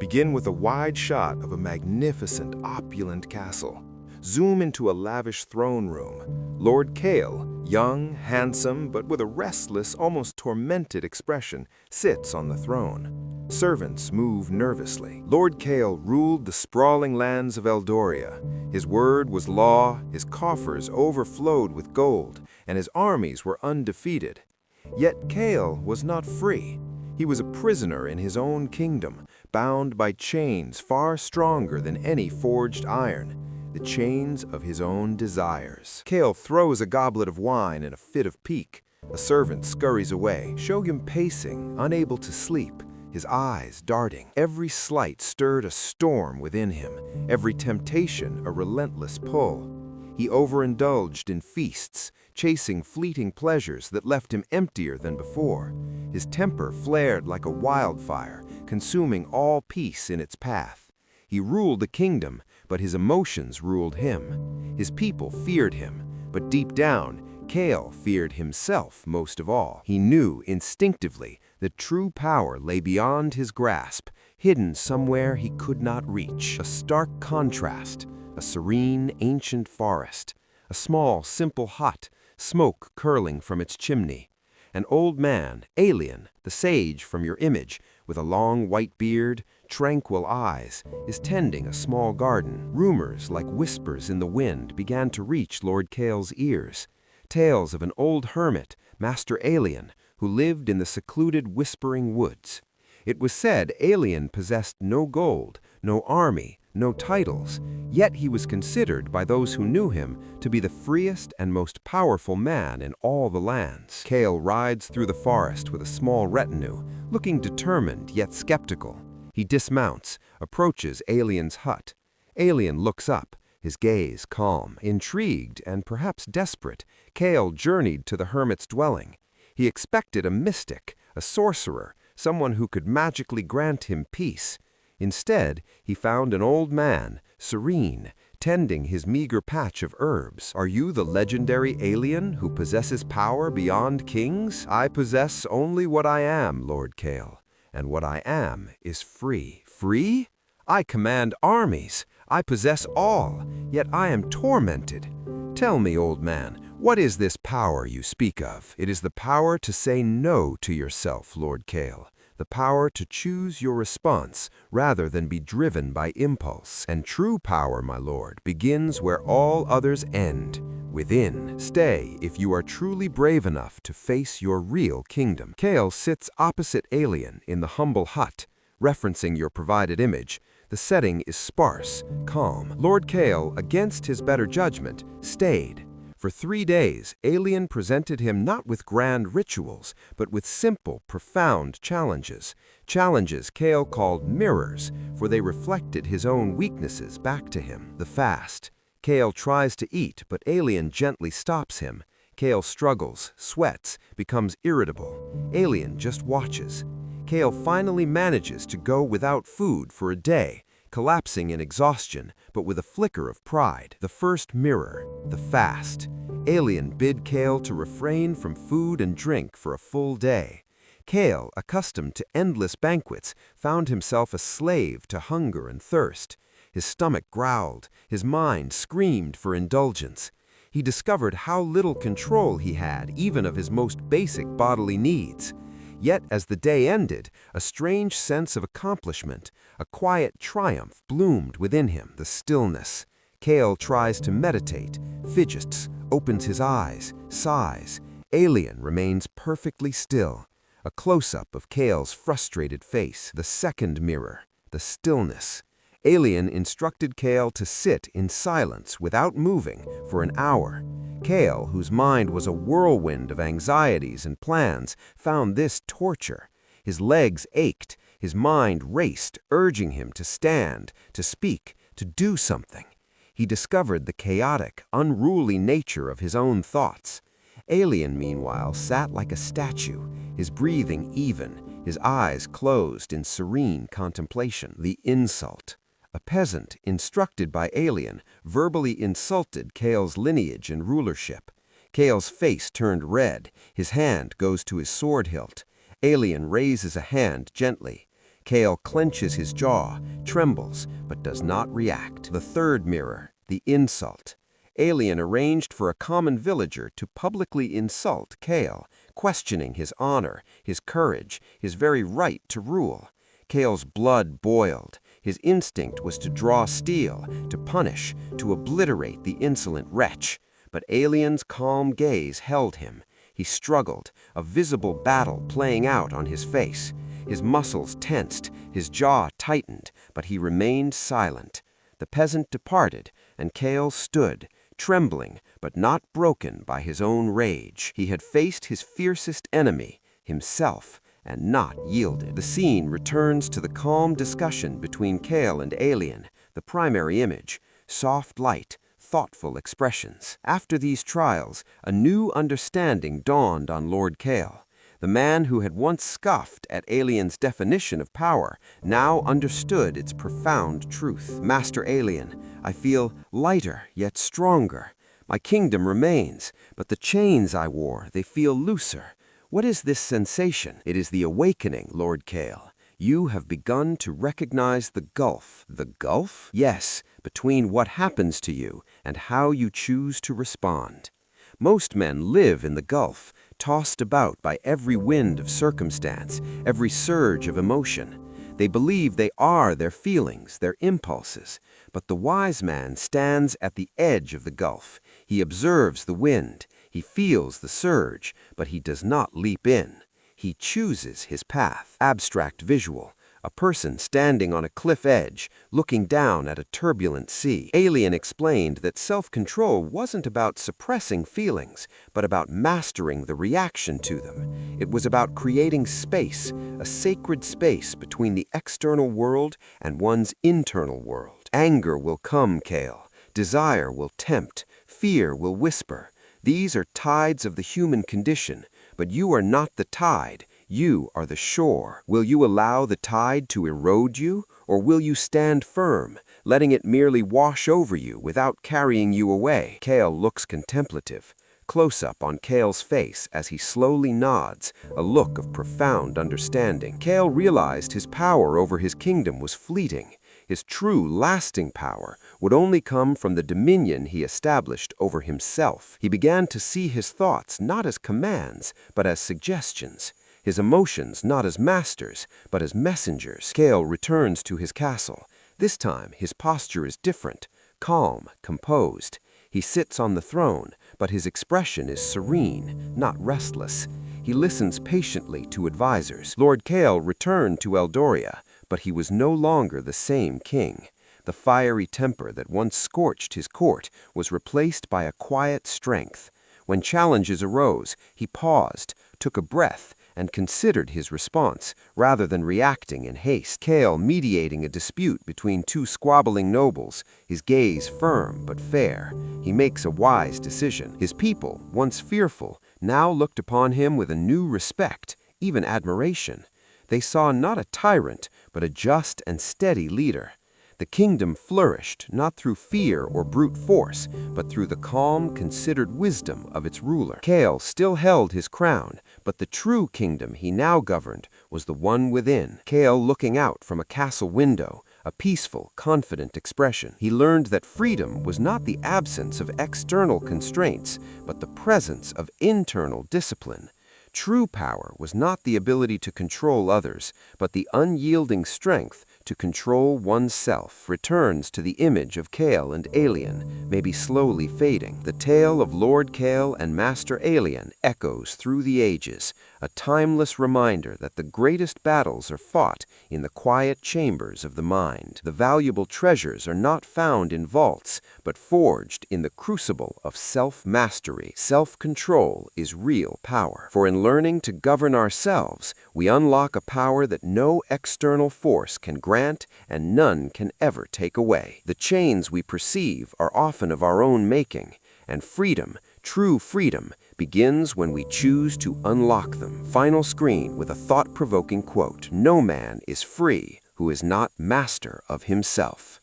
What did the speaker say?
Begin with a wide shot of a magnificent, opulent castle. Zoom into a lavish throne room. Lord Kale, young, handsome, but with a restless, almost tormented expression, sits on the throne. Servants move nervously. Lord Kale ruled the sprawling lands of Eldoria. His word was law, his coffers overflowed with gold, and his armies were undefeated. Yet Kale was not free. He was a prisoner in his own kingdom, bound by chains far stronger than any forged iron, the chains of his own desires. Kale throws a goblet of wine in a fit of pique. A servant scurries away, showing him pacing, unable to sleep, his eyes darting. Every slight stirred a storm within him, every temptation a relentless pull. He overindulged in feasts, chasing fleeting pleasures that left him emptier than before. His temper flared like a wildfire, consuming all peace in its path. He ruled the kingdom, but his emotions ruled him. His people feared him, but deep down, Kale feared himself most of all. He knew instinctively that true power lay beyond his grasp, hidden somewhere he could not reach. A stark contrast, a serene, ancient forest, a small, simple hut, smoke curling from its chimney. An old man, Alien, the sage from your image, with a long white beard, tranquil eyes, is tending a small garden. Rumors like whispers in the wind began to reach Lord Kale's ears. Tales of an old hermit, Master Alien, who lived in the secluded whispering woods. It was said Alien possessed no gold, no army, no titles, yet he was considered by those who knew him to be the freest and most powerful man in all the lands. Kale rides through the forest with a small retinue, looking determined yet skeptical. He dismounts, approaches Alien's hut. Alien looks up, his gaze calm. Intrigued and perhaps desperate, Kale journeyed to the hermit's dwelling. He expected a mystic, a sorcerer, someone who could magically grant him peace. Instead, he found an old man, serene, tending his meager patch of herbs. "Are you the legendary alien who possesses power beyond kings?" "I possess only what I am, Lord Kale, and what I am is free." "Free? I command armies. I possess all, yet I am tormented. Tell me, old man, what is this power you speak of?" "It is the power to say no to yourself, Lord Kale. The power to choose your response rather than be driven by impulse. And true power, my lord, begins where all others end, within. Stay if you are truly brave enough to face your real kingdom." Kale sits opposite Alien in the humble hut. Referencing your provided image, the setting is sparse, calm. Lord Kale, against his better judgment, stayed. For 3 days, Alien presented him not with grand rituals, but with simple, profound challenges. Challenges Kale called mirrors, for they reflected his own weaknesses back to him. The fast. Kale tries to eat, but Alien gently stops him. Kale struggles, sweats, becomes irritable. Alien just watches. Kale finally manages to go without food for a day, collapsing in exhaustion, but with a flicker of pride. The first mirror, the fast. Alien bid Kale to refrain from food and drink for a full day. Kale, accustomed to endless banquets, found himself a slave to hunger and thirst. His stomach growled, his mind screamed for indulgence. He discovered how little control he had even of his most basic bodily needs. Yet as the day ended, a strange sense of accomplishment, a quiet triumph bloomed within him. The stillness. Kale tries to meditate, fidgets, opens his eyes, sighs. Alien remains perfectly still. A close-up of Kale's frustrated face. The second mirror, the stillness. Alien instructed Kale to sit in silence without moving for an hour. Kale, whose mind was a whirlwind of anxieties and plans, found this torture. His legs ached, his mind raced, urging him to stand, to speak, to do something. He discovered the chaotic, unruly nature of his own thoughts. Alien, meanwhile, sat like a statue, his breathing even, his eyes closed in serene contemplation. The insult. A peasant, instructed by Alien, verbally insulted Kale's lineage and rulership. Kale's face turned red, his hand goes to his sword hilt. Alien raises a hand gently. Kale clenches his jaw, trembles, but does not react. The third mirror, the insult. Alien arranged for a common villager to publicly insult Kale, questioning his honor, his courage, his very right to rule. Kale's blood boiled. His instinct was to draw steel, to punish, to obliterate the insolent wretch. But Alien's calm gaze held him. He struggled, a visible battle playing out on his face. His muscles tensed, his jaw tightened, but he remained silent. The peasant departed, and Kale stood, trembling, but not broken by his own rage. He had faced his fiercest enemy, himself, and not yielded. The scene returns to the calm discussion between Kale and Alien, the primary image, soft light, thoughtful expressions. After these trials, a new understanding dawned on Lord Kale. The man who had once scoffed at Alien's definition of power now understood its profound truth. Master Alien, I feel lighter yet stronger. My kingdom remains, but the chains I wore, they feel looser. What is this sensation? It is the awakening, Lord Kale. You have begun to recognize the gulf. The gulf? Yes, between what happens to you and how you choose to respond. Most men live in the gulf, tossed about by every wind of circumstance, every surge of emotion. They believe they are their feelings, their impulses. But the wise man stands at the edge of the gulf. He observes the wind. He feels the surge, but he does not leap in. He chooses his path. Abstract visual. A person standing on a cliff edge, looking down at a turbulent sea. Alien explained that self-control wasn't about suppressing feelings, but about mastering the reaction to them. It was about creating space, a sacred space between the external world and one's internal world. Anger will come, Kale. Desire will tempt. Fear will whisper. These are tides of the human condition, but you are not the tide. You are the shore. Will you allow the tide to erode you, or will you stand firm, letting it merely wash over you without carrying you away? Kale looks contemplative. Close-up on Kale's face as he slowly nods, a look of profound understanding. Kale realized his power over his kingdom was fleeting. His true, lasting power would only come from the dominion he established over himself. He began to see his thoughts not as commands, but as suggestions. His emotions not as masters, but as messengers. Kale returns to his castle. This time, his posture is different, calm, composed. He sits on the throne, but his expression is serene, not restless. He listens patiently to advisors. Lord Kale returned to Eldoria, but he was no longer the same king. The fiery temper that once scorched his court was replaced by a quiet strength. When challenges arose, he paused, took a breath, and considered his response, rather than reacting in haste. Kale mediating a dispute between two squabbling nobles, his gaze firm but fair. He makes a wise decision. His people, once fearful, now looked upon him with a new respect, even admiration. They saw not a tyrant, but a just and steady leader. The kingdom flourished not through fear or brute force, but through the calm, considered wisdom of its ruler. Kale still held his crown, but the true kingdom he now governed was the one within. Kale looking out from a castle window, a peaceful, confident expression. He learned that freedom was not the absence of external constraints, but the presence of internal discipline. True power was not the ability to control others, but the unyielding strength to control oneself. Returns to the image of Kale and Alien may be slowly fading. The tale of Lord Kale and Master Alien echoes through the ages, a timeless reminder that the greatest battles are fought in the quiet chambers of the mind. The valuable treasures are not found in vaults, but forged in the crucible of self-mastery. Self-control is real power. For in learning to govern ourselves, we unlock a power that no external force can grant and none can ever take away. The chains we perceive are often of our own making, and freedom, true freedom, begins when we choose to unlock them. Final screen with a thought-provoking quote: "No man is free who is not master of himself."